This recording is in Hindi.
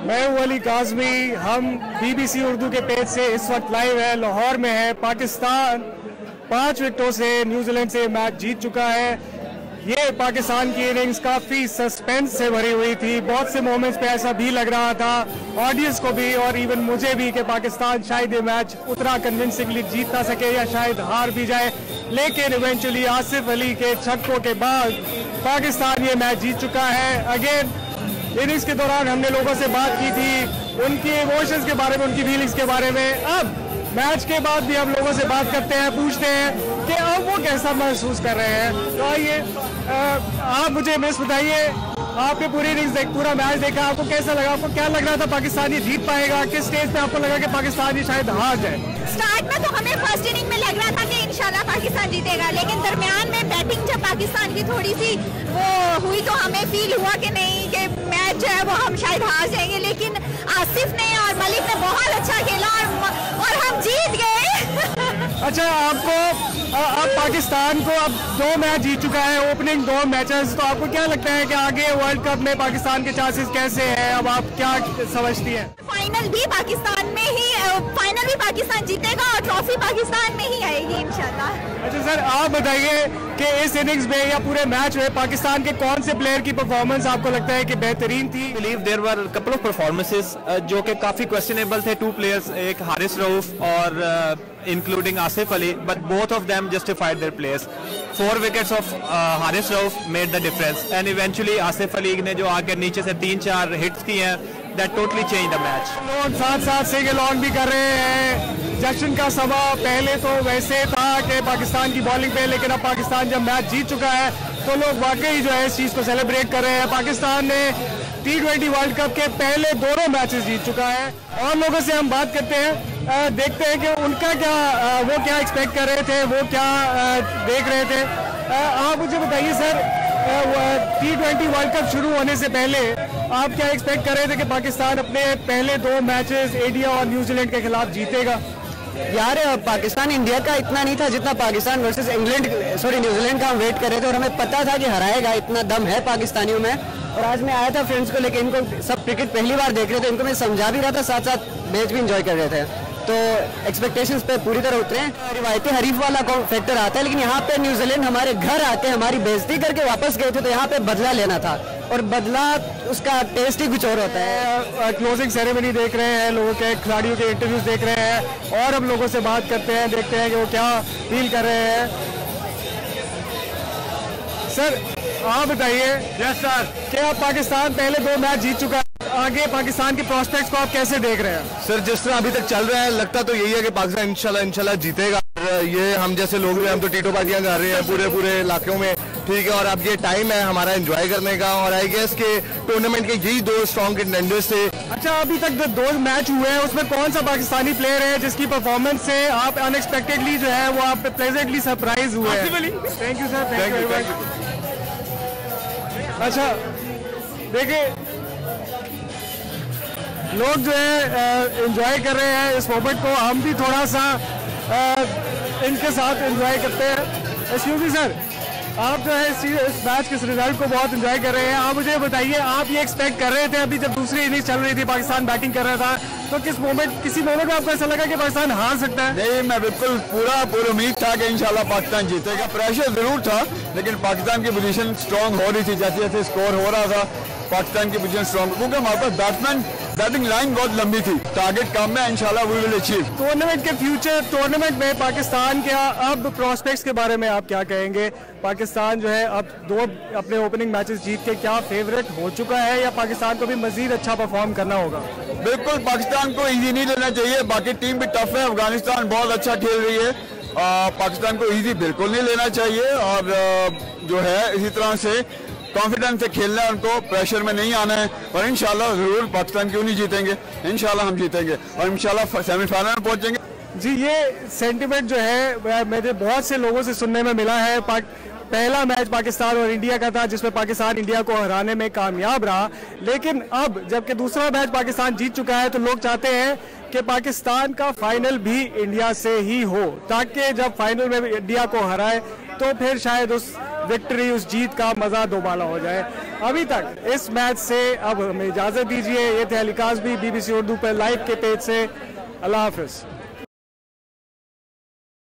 मैं हूं अली काज़मी। हम BBC उर्दू के पेज से इस वक्त लाइव है, लाहौर में है। पाकिस्तान 5 विकेटों से न्यूजीलैंड से मैच जीत चुका है। ये पाकिस्तान की इनिंग्स काफ़ी सस्पेंस से भरी हुई थी। बहुत से मोमेंट्स पे ऐसा भी लग रहा था ऑडियंस को भी और इवन मुझे भी कि पाकिस्तान शायद ये मैच उतना कन्विंसिंगली जीत ना सके या शायद हार भी जाए, लेकिन इवेंचुअली आसिफ अली के छक्कों के बाद पाकिस्तान ये मैच जीत चुका है। अगेन इनिंग्स के दौरान हमने लोगों से बात की थी, उनकी इमोशंस के बारे में, उनकी फीलिंग्स के बारे में। अब मैच के बाद भी हम लोगों से बात करते हैं, पूछते हैं कि अब वो कैसा महसूस कर रहे हैं। तो आइए आप मुझे मिस बताइए, आपने पूरी इनिंग्स पूरा मैच देखा, आपको कैसा लगा? आपको क्या लग रहा था पाकिस्तान ये जीत पाएगा? किस स्टेज पे आपको लगा कि पाकिस्तान ये शायद हार जाए? स्टार्ट में तो हमें फर्स्ट इनिंग में लग रहा था कि इंशाल्लाह पाकिस्तान जीतेगा, लेकिन दरमियान में बैटिंग जब पाकिस्तान की थोड़ी सी वो हुई तो हमें फील हुआ कि नहीं कि मैच जो है वो हम शायद हार जाएंगे, लेकिन आसिफ ने और मलिक ने बहुत अच्छा खेला और हम जीत गए। अच्छा, अब पाकिस्तान को अब 2 मैच जीत चुका है, ओपनिंग 2 मैचेस, तो आपको क्या लगता है कि आगे वर्ल्ड कप में पाकिस्तान के चांसेस कैसे हैं? अब आप क्या समझती हैं? फाइनल भी पाकिस्तान जीतेगा और ट्रॉफी पाकिस्तान में ही आएगी इंशाल्लाह। अच्छा सर, आप बताइए कि इस इनिंग्स में या पूरे मैच में पाकिस्तान के कौन से प्लेयर की परफॉर्मेंस आपको लगता है कि बेहतरीन थी? Believe there were couple of performances जो कि काफी क्वेश्चनेबल थे। 2 प्लेयर्स, एक हारिस रऊफ और including Asif Ali, but both of them justified their players. 4 wickets of Haris Rauf made the difference, and eventually Asif Ali ने जो आके नीचे से 3-4 hits किए हैं, that totally changed the match. लोग साथ सिंगल ऑन भी कर रहे हैं। जश्न का समा पहले तो वैसे था कि पाकिस्तान की बॉलिंग पे, लेकिन अब पाकिस्तान जब मैच जीत चुका है तो लोग वाकई जो है इस चीज़ को सेलिब्रेट कर रहे हैं। पाकिस्तान ने T20 वर्ल्ड कप के पहले दोनों मैचेस जीत चुका है। और लोगों से हम बात करते हैं, देखते हैं कि उनका वो क्या एक्सपेक्ट कर रहे थे, वो क्या देख रहे थे। आप मुझे बताइए सर, T20 वर्ल्ड कप शुरू होने से पहले आप क्या एक्सपेक्ट कर रहे थे कि पाकिस्तान अपने पहले 2 मैचेस इंडिया और न्यूजीलैंड के खिलाफ जीतेगा? यार, पाकिस्तान इंडिया का इतना नहीं था जितना पाकिस्तान वर्सेस न्यूजीलैंड का हम वेट कर रहे थे, और हमें पता था कि हराएगा, इतना दम है पाकिस्तानियों में। और आज मैं आया था फ्रेंड्स को लेकर, इनको सब क्रिकेट पहली बार देख रहे थे, इनको मैं समझा भी रहा था, साथ साथ मैच भी एंजॉय कर रहे थे, तो एक्सपेक्टेशंस पे पूरी तरह उतरे हैं। रिवायती हरीफ वाला फैक्टर आता है, लेकिन यहाँ पे न्यूजीलैंड हमारे घर आके हमारी बेइज्जती करके वापस गए थे, तो यहाँ पे बदला लेना था, और बदला उसका टेस्ट ही कुछ और होता है। क्लोजिंग सेरेमनी देख रहे हैं, लोगों के खिलाड़ियों के इंटरव्यूज देख रहे हैं, और हम लोगों से बात करते हैं, देखते हैं कि वो क्या फील कर रहे हैं। सर आप बताइए। Yes sir. क्या पाकिस्तान पहले 2 मैच जीत चुका है, आगे पाकिस्तान के प्रोस्पेक्ट्स को आप कैसे देख रहे हैं? सर, जिस तरह अभी तक चल रहा है, लगता तो यही है कि पाकिस्तान इंशाल्लाह जीतेगा। ये हम जैसे लोग हैं, हम तो टीटो पार्टियां कर रहे हैं पूरे इलाकों में, ठीक है। और अब ये टाइम है हमारा एंजॉय करने का, और आई गेस के टूर्नामेंट के यही 2 स्ट्रॉन्ग कंटेंडर्स थे। अच्छा, अभी तक जो 2 मैच हुए हैं उसमें कौन सा पाकिस्तानी प्लेयर है जिसकी परफॉर्मेंस से आप अनएक्सपेक्टेडली जो है वो आप प्लेजेंटली सरप्राइज हुए हैं? Thank you sir, thank you. अच्छा देखिए, लोग जो है एंजॉय कर रहे हैं इस मोमेंट को, हम भी थोड़ा सा इनके साथ एंजॉय करते हैं। एक्सक्यूज मी सर, आप जो है इस मैच के रिजल्ट को बहुत एंजॉय कर रहे हैं। आप मुझे बताइए, आप ये एक्सपेक्ट कर रहे थे अभी जब दूसरी इनिंग्स चल रही थी, पाकिस्तान बैटिंग कर रहा था, तो किसी मोमेंट में आपको ऐसा लगा कि पाकिस्तान हार सकता है? नहीं, मैं बिल्कुल पूरा उम्मीद था कि इंशाल्लाह पाकिस्तान जीतेगा। प्रेशर जरूर था, लेकिन पाकिस्तान की पोजीशन स्ट्रांग हो रही थी, जैसे जैसे स्कोर हो रहा था पाकिस्तान की पोजीशन स्ट्रांग, क्योंकि हमारे पास बैट्समैन बैटिंग लाइन बहुत लंबी थी, टारगेट कम है, इंशाल्लाह वी विल अचीव। टूर्नामेंट के फ्यूचर, टूर्नामेंट में पाकिस्तान के अब प्रोस्पेक्ट्स के बारे में आप क्या कहेंगे? पाकिस्तान जो है अब 2 अपने ओपनिंग मैचेस जीत के क्या फेवरेट हो चुका है, या पाकिस्तान को भी मजीद अच्छा परफॉर्म करना होगा? बिल्कुल, पाकिस्तान को इजी नहीं लेना चाहिए, बाकी टीम भी टफ है, अफगानिस्तान बहुत अच्छा खेल रही है, पाकिस्तान को इजी बिल्कुल नहीं लेना चाहिए, और जो है इसी तरह से कॉन्फिडेंस से खेलना है उनको, प्रेशर में नहीं आना है, और इंशाल्लाह जरूर पाकिस्तान क्यों नहीं जीतेंगे, इंशाल्लाह हम जीतेंगे और इंशाल्लाह सेमीफाइनल में पहुंचेंगे। जी, ये सेंटिमेंट जो है मेरे बहुत से लोगों से सुनने में मिला है। पहला मैच पाकिस्तान और इंडिया का था जिसमें पाकिस्तान इंडिया को हराने में कामयाब रहा, लेकिन अब जबकि दूसरा मैच पाकिस्तान जीत चुका है तो लोग चाहते हैं कि पाकिस्तान का फाइनल भी इंडिया से ही हो, ताकि जब फाइनल में इंडिया को हराए तो फिर शायद उस विक्ट्री, उस जीत का मजा दोबारा हो जाए। अभी तक इस मैच से अब हमें इजाजत दीजिए। ये थे अली काज़मी BBC उर्दू पर लाइव के पेज से। अल्लाह हाफिज।